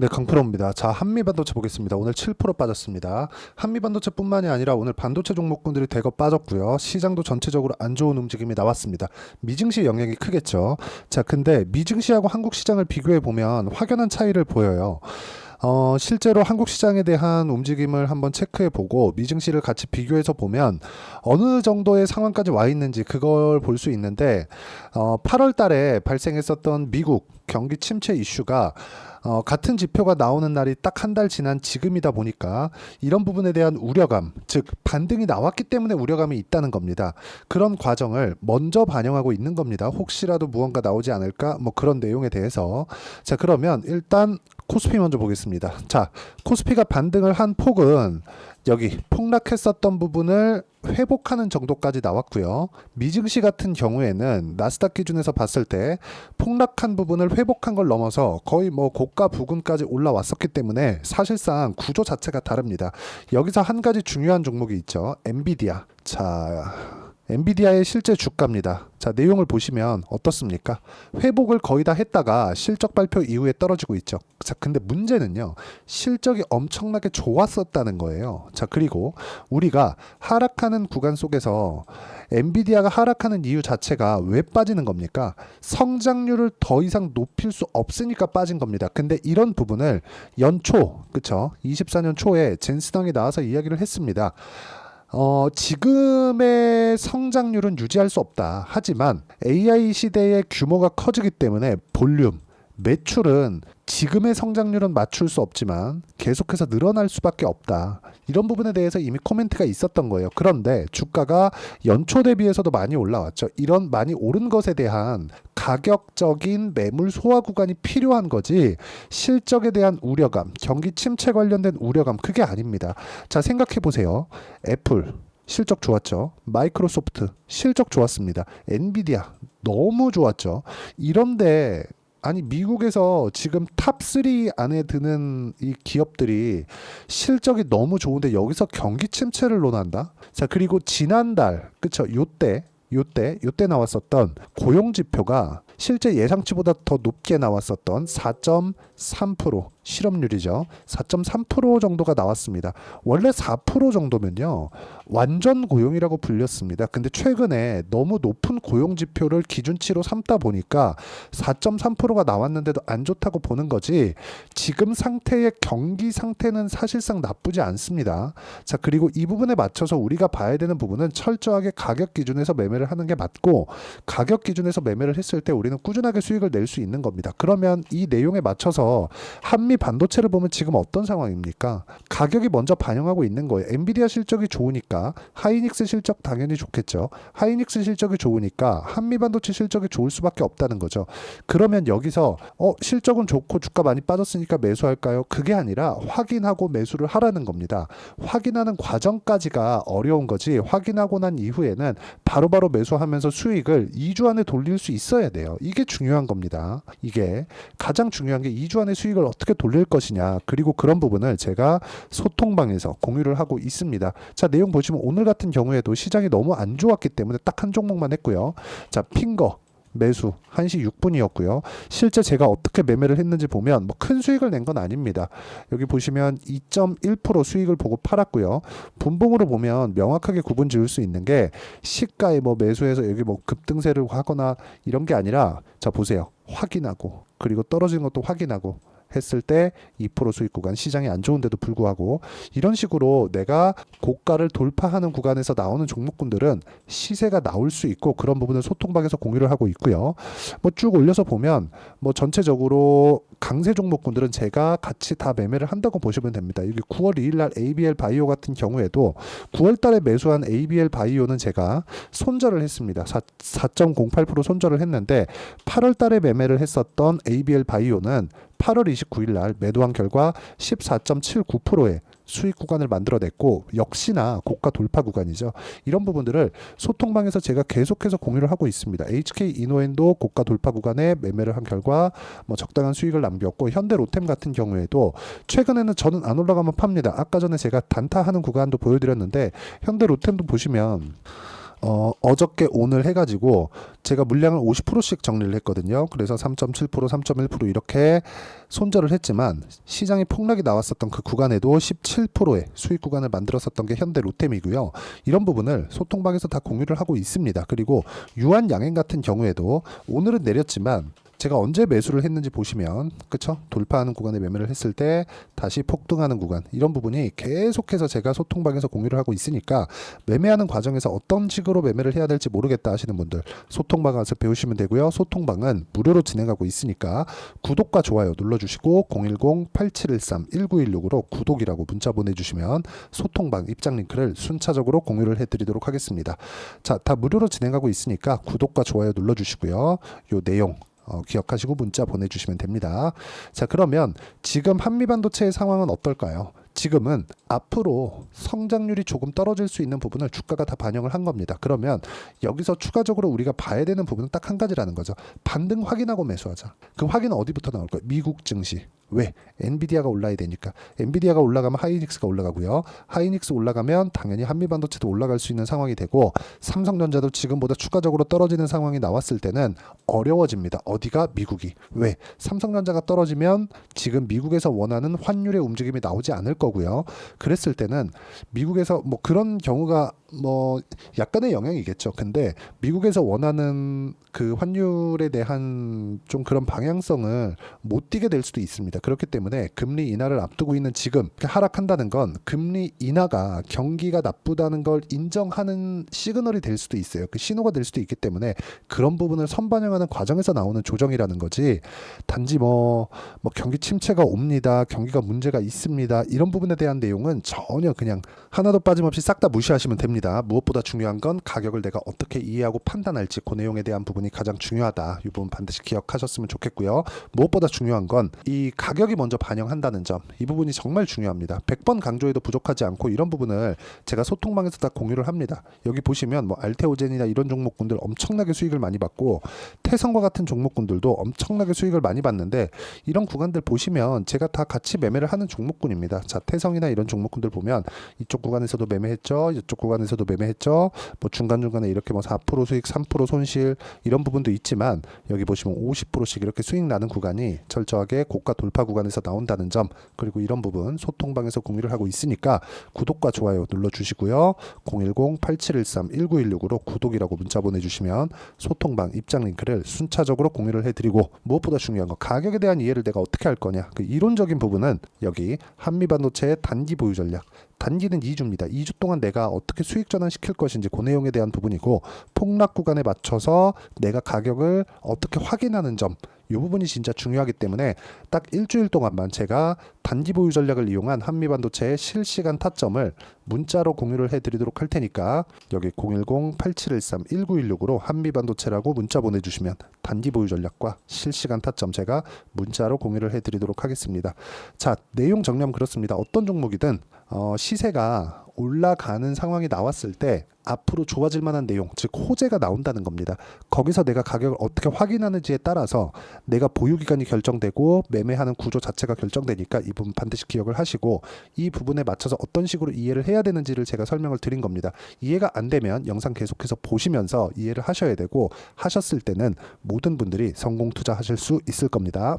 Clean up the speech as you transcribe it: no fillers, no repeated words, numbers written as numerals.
네, 강프로입니다. 자, 한미반도체 보겠습니다. 오늘 7% 빠졌습니다. 한미반도체뿐만이 아니라 오늘 반도체 종목군들이 대거 빠졌고요. 시장도 전체적으로 안 좋은 움직임이 나왔습니다. 미증시 영향이 크겠죠. 자, 근데 미증시하고 한국 시장을 비교해 보면 확연한 차이를 보여요. 실제로 한국 시장에 대한 움직임을 한번 체크해 보고 미증시를 같이 비교해서 보면 어느 정도의 상황까지 와 있는지 그걸 볼 수 있는데 8월 달에 발생했었던 미국 경기 침체 이슈가 같은 지표가 나오는 날이 딱 한 달 지난 지금이다 보니까 이런 부분에 대한 우려감, 즉 반등이 나왔기 때문에 우려감이 있다는 겁니다. 그런 과정을 먼저 반영하고 있는 겁니다. 혹시라도 무언가 나오지 않을까? 뭐 그런 내용에 대해서. 자, 그러면 일단 코스피 먼저 보겠습니다. 자, 코스피가 반등을 한 폭은 여기 폭락했었던 부분을 회복하는 정도까지 나왔고요. 미증시 같은 경우에는 나스닥 기준에서 봤을 때 폭락한 부분을 회복한 걸 넘어서 거의 뭐 고가 부근까지 올라왔었기 때문에 사실상 구조 자체가 다릅니다. 여기서 한 가지 중요한 종목이 있죠. 엔비디아. 자, 엔비디아의 실제 주가입니다. 자, 내용을 보시면 어떻습니까? 회복을 거의 다 했다가 실적 발표 이후에 떨어지고 있죠. 자, 근데 문제는요. 실적이 엄청나게 좋았었다는 거예요. 자, 그리고 우리가 하락하는 구간 속에서 엔비디아가 하락하는 이유 자체가 왜 빠지는 겁니까? 성장률을 더 이상 높일 수 없으니까 빠진 겁니다. 근데 이런 부분을 연초, 그쵸? 24년 초에 젠스당이 나와서 이야기를 했습니다. 지금의 성장률은 유지할 수 없다. 하지만 AI 시대의 규모가 커지기 때문에 볼륨, 매출은 지금의 성장률은 맞출 수 없지만 계속해서 늘어날 수밖에 없다. 이런 부분에 대해서 이미 코멘트가 있었던 거예요. 그런데 주가가 연초 대비해서도 많이 올라왔죠. 이런 많이 오른 것에 대한 가격적인 매물 소화 구간이 필요한 거지 실적에 대한 우려감, 경기 침체 관련된 우려감 그게 아닙니다. 자, 생각해 보세요. 애플 실적 좋았죠. 마이크로소프트 실적 좋았습니다. 엔비디아 너무 좋았죠. 이런데 아니 미국에서 지금 탑3 안에 드는 이 기업들이 실적이 너무 좋은데 여기서 경기 침체를 논한다? 자, 그리고 지난달 그쵸 요때 나왔었던 고용 지표가 실제 예상치보다 더 높게 나왔었던 4.3% 실업률이죠. 4.3% 정도가 나왔습니다. 원래 4% 정도면요. 완전 고용이라고 불렸습니다. 근데 최근에 너무 높은 고용 지표를 기준치로 삼다 보니까 4.3%가 나왔는데도 안 좋다고 보는 거지. 지금 상태의 경기 상태는 사실상 나쁘지 않습니다. 자, 그리고 이 부분에 맞춰서 우리가 봐야 되는 부분은 철저하게 가격 기준에서 매매를 하는 게 맞고 가격 기준에서 매매를 했을 때 우리는 꾸준하게 수익을 낼 수 있는 겁니다. 그러면 이 내용에 맞춰서 한미 반도체를 보면 지금 어떤 상황입니까? 가격이 먼저 반영하고 있는 거예요. 엔비디아 실적이 좋으니까 하이닉스 실적 당연히 좋겠죠. 하이닉스 실적이 좋으니까 한미 반도체 실적이 좋을 수밖에 없다는 거죠. 그러면 여기서 실적은 좋고 주가 많이 빠졌으니까 매수할까요? 그게 아니라 확인하고 매수를 하라는 겁니다. 확인하는 과정까지가 어려운 거지 확인하고 난 이후에는 바로바로 매수하면서 수익을 2주 안에 돌릴 수 있어야 돼요. 이게 중요한 겁니다. 이게 가장 중요한 게 2주 안에 수익을 어떻게 돌릴 것이냐. 그리고 그런 부분을 제가 소통방에서 공유를 하고 있습니다. 자, 내용 보시면 오늘 같은 경우에도 시장이 너무 안 좋았기 때문에 딱 한 종목만 했고요. 자, 핑거 매수 1시 6분이었고요. 실제 제가 어떻게 매매를 했는지 보면 뭐 큰 수익을 낸 건 아닙니다. 여기 보시면 2.1% 수익을 보고 팔았고요. 분봉으로 보면 명확하게 구분 지을 수 있는 게 시가에 뭐 매수해서 여기 뭐 급등세를 하거나 이런 게 아니라 자, 보세요. 확인하고 그리고 떨어지는 것도 확인하고 했을 때 2% 수익 구간 시장이 안 좋은데도 불구하고 이런 식으로 내가 고가를 돌파하는 구간에서 나오는 종목군들은 시세가 나올 수 있고 그런 부분을 소통방에서 공유를 하고 있고요. 뭐 쭉 올려서 보면 뭐 전체적으로 강세 종목군들은 제가 같이 다 매매를 한다고 보시면 됩니다. 여기 9월 2일 날 ABL 바이오 같은 경우에도 9월 달에 매수한 ABL 바이오는 제가 손절을 했습니다. 4.08% 손절을 했는데 8월 달에 매매를 했었던 ABL 바이오는 8월 29일 날 매도한 결과 14.79%의 수익 구간을 만들어냈고 역시나 고가 돌파 구간이죠. 이런 부분들을 소통방에서 제가 계속해서 공유를 하고 있습니다. HK 이노엔도 고가 돌파 구간에 매매를 한 결과 뭐 적당한 수익을 남겼고 현대 로템 같은 경우에도 최근에는 저는 안 올라가면 팝니다. 아까 전에 제가 단타하는 구간도 보여드렸는데 현대 로템도 보시면 어저께 오늘 해가지고 제가 물량을 50%씩 정리를 했거든요. 그래서 3.7%, 3.1% 이렇게 손절을 했지만 시장이 폭락이 나왔었던 그 구간에도 17%의 수익 구간을 만들었었던 게 현대 로템이고요. 이런 부분을 소통방에서 다 공유를 하고 있습니다. 그리고 유한 양행 같은 경우에도 오늘은 내렸지만 제가 언제 매수를 했는지 보시면 그쵸? 돌파하는 구간에 매매를 했을 때 다시 폭등하는 구간 이런 부분이 계속해서 제가 소통방에서 공유를 하고 있으니까 매매하는 과정에서 어떤 식으로 매매를 해야 될지 모르겠다 하시는 분들 소통방 가서 배우시면 되고요. 소통방은 무료로 진행하고 있으니까 구독과 좋아요 눌러주시고 010-8713-1916으로 구독이라고 문자 보내주시면 소통방 입장 링크를 순차적으로 공유를 해드리도록 하겠습니다. 자, 다 무료로 진행하고 있으니까 구독과 좋아요 눌러주시고요. 요 내용 기억하시고 문자 보내주시면 됩니다. 자, 그러면 지금 한미반도체의 상황은 어떨까요? 지금은 앞으로 성장률이 조금 떨어질 수 있는 부분을 주가가 다 반영을 한 겁니다. 그러면 여기서 추가적으로 우리가 봐야 되는 부분은 딱 한 가지라는 거죠. 반등 확인하고 매수하자. 그 확인은 어디부터 나올까요? 미국 증시. 왜? 엔비디아가 올라야 되니까. 엔비디아가 올라가면 하이닉스가 올라가고요. 하이닉스 올라가면 당연히 한미반도체도 올라갈 수 있는 상황이 되고 삼성전자도 지금보다 추가적으로 떨어지는 상황이 나왔을 때는 어려워집니다. 어디가? 미국이. 왜? 삼성전자가 떨어지면 지금 미국에서 원하는 환율의 움직임이 나오지 않을 거고요. 그랬을 때는 미국에서 뭐 그런 경우가 뭐 약간의 영향이겠죠. 근데 미국에서 원하는 그 환율에 대한 좀 그런 방향성을 못 띠게 될 수도 있습니다. 그렇기 때문에 금리 인하를 앞두고 있는 지금 하락한다는 건 금리 인하가 경기가 나쁘다는 걸 인정하는 시그널이 될 수도 있어요. 그 신호가 될 수도 있기 때문에 그런 부분을 선반영하는 과정에서 나오는 조정이라는 거지. 단지 뭐 경기 침체가 옵니다. 경기가 문제가 있습니다. 이런 부분에 대한 내용은 전혀 그냥 하나도 빠짐없이 싹 다 무시하시면 됩니다. 무엇보다 중요한 건 가격을 내가 어떻게 이해하고 판단할지 그 내용에 대한 부분이 가장 중요하다. 이 부분 반드시 기억하셨으면 좋겠고요. 무엇보다 중요한 건 이 가격이 먼저 반영한다는 점. 이 부분이 정말 중요합니다. 100번 강조해도 부족하지 않고 이런 부분을 제가 소통방에서 다 공유를 합니다. 여기 보시면 뭐 알테오젠이나 이런 종목군들 엄청나게 수익을 많이 받고 태성과 같은 종목군들도 엄청나게 수익을 많이 받는데 이런 구간들 보시면 제가 다 같이 매매를 하는 종목군입니다. 자, 태성이나 이런 종목군들 보면 이쪽 구간에서도 매매했죠. 이쪽 구간에서도 매매했죠. 뭐 중간중간에 이렇게 뭐 4% 수익, 3% 손실 이런 부분도 있지만 여기 보시면 50%씩 이렇게 수익 나는 구간이 철저하게 고가 돌파 구간에서 나온다는 점 그리고 이런 부분 소통방에서 공유를 하고 있으니까 구독과 좋아요 눌러주시고요. 010-8713-1916으로 구독이라고 문자 보내주시면 소통방 입장 링크를 순차적으로 공유를 해드리고 무엇보다 중요한 거 가격에 대한 이해를 내가 어떻게 할 거냐 그 이론적인 부분은 여기 한미반도체의 단기 보유 전략 단기는 2주입니다. 2주 동안 내가 어떻게 수익 전환시킬 것인지 그 내용에 대한 부분이고 폭락 구간에 맞춰서 내가 가격을 어떻게 확인하는 점 이 부분이 진짜 중요하기 때문에 딱 일주일 동안만 제가 단기 보유 전략을 이용한 한미반도체의 실시간 타점을 문자로 공유를 해드리도록 할 테니까 여기 010-8713-1916으로 한미반도체라고 문자 보내주시면 단기 보유 전략과 실시간 타점 제가 문자로 공유를 해드리도록 하겠습니다. 자, 내용 정리하면 그렇습니다. 어떤 종목이든 시세가 올라가는 상황이 나왔을 때 앞으로 좋아질 만한 내용, 즉 호재가 나온다는 겁니다. 거기서 내가 가격을 어떻게 확인하는지에 따라서 내가 보유 기간이 결정되고 매매하는 구조 자체가 결정되니까 이 부분 반드시 기억을 하시고 이 부분에 맞춰서 어떤 식으로 이해를 해야 되는지를 제가 설명을 드린 겁니다. 이해가 안 되면 영상 계속해서 보시면서 이해를 하셔야 되고 하셨을 때는 모든 분들이 성공 투자하실 수 있을 겁니다.